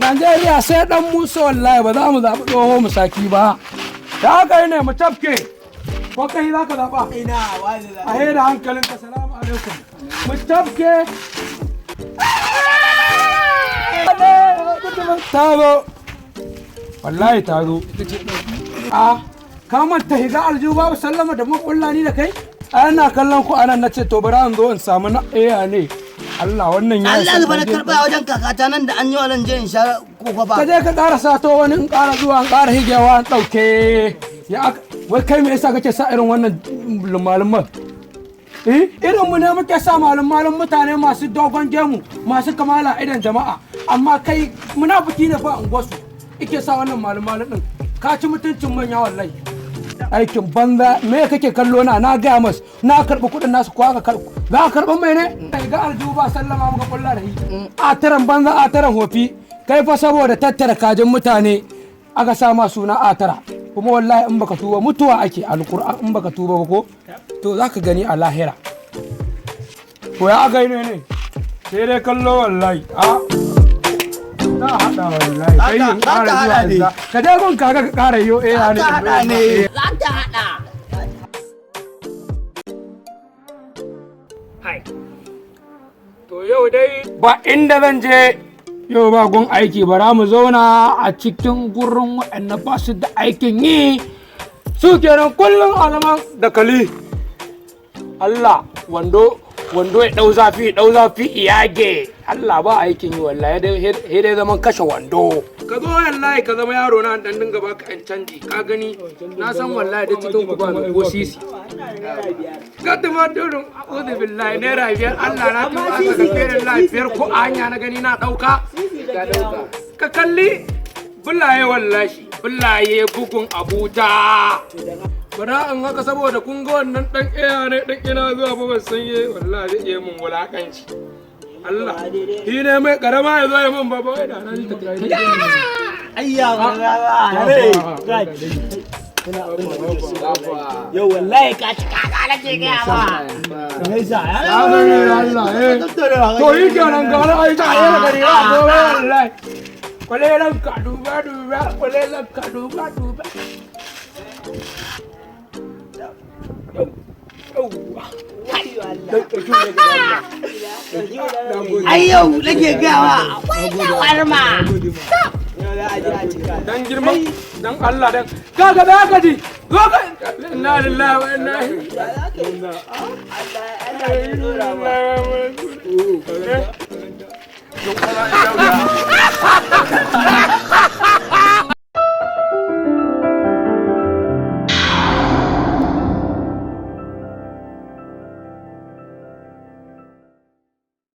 Najeriya sai dan Musa wallahi ba za mu zaɓi tsoho musaki ba. Da haka ne mu tafke. Ko kai za ka zaɓa? Ina wani da. A da hankalinka, salamu alaikum. Mu tafke. Ta zo. Wallahi ta zo. Ka manta higa aljihu babu sallama da makullani da kai? Ana kallon ku anan nace to bari an zo in samu na ne. Allah wannan ya Allah zuba na karɓa wajen kakata nan da an yi wannan je in sha kofa ba. Ka je ka ƙara sato wani in ƙara zuwa in ƙara higewa in ɗauke. Wai kai me yasa kake sa irin wannan malaman? Irin mu ne muke sa malaman mutane masu dogon gemu, masu kamala idan jama'a. Amma kai munafiki ne fa unguwarsu. Ike sa wannan malaman din. Ka ci mutuncin manya wallahi. Aikin banza me kake kallo na gaya mas na karɓi kuɗin nasu ko aka karɓi za ka karɓi mai ne kai ga aljihu ba sallama muka kulla da shi a taran banza a taran hofi kai fa saboda tattara kajin mutane aka sa ma suna a tara kuma wallahi in baka tuba mutuwa ake alƙur'an in baka tuba ba ko to za ka gani a lahira to ya aka yi ne sai dai kallo wallahi za a haɗa wallahi kai yin ƙara zuwa ka dai gun kaga ka ƙara yo ne Za ta haɗa. To yau dai ba inda zan je yau ba gun aiki bara mu zauna a cikin gurin waɗanda ba su da aikin yi su kenan kullum a zaman dakali. Allah wando ya ɗau zafi iyage. Allah ba aikin yi wallahi dai zaman kashe wando. Ka zo wallahi ka zama yaro na dan dinga baka yan canji ka gani na san wallahi da cikin ku ba ko sisi. Ka tuma durin a'udhu billahi naira biyar Allah na tuba ka fere lafiyar ko a hanya na gani na dauka. Ka kalli bullaye wallahi bullaye bugun abuta. Bara in haka saboda kun ga wannan dan iya ne dan ina zuwa ba ban san ye wallahi zai yi mun wulakanci. Allah shi ne mai karama ya zo ya mun baba wai da nan ta kai. Ayya yau wallahi ka ci kaka nake gaya ma. To yi kenan ga wani aiki a yana gari ya gobe wallahi. Kwalelan ka duba kwalelan ka duba. Ai yau nake gawa akwai gawar ma. Dan girma dan Allah dan kaga da haka ji zo ka inna lillahi wa inna ilaihi raji'un.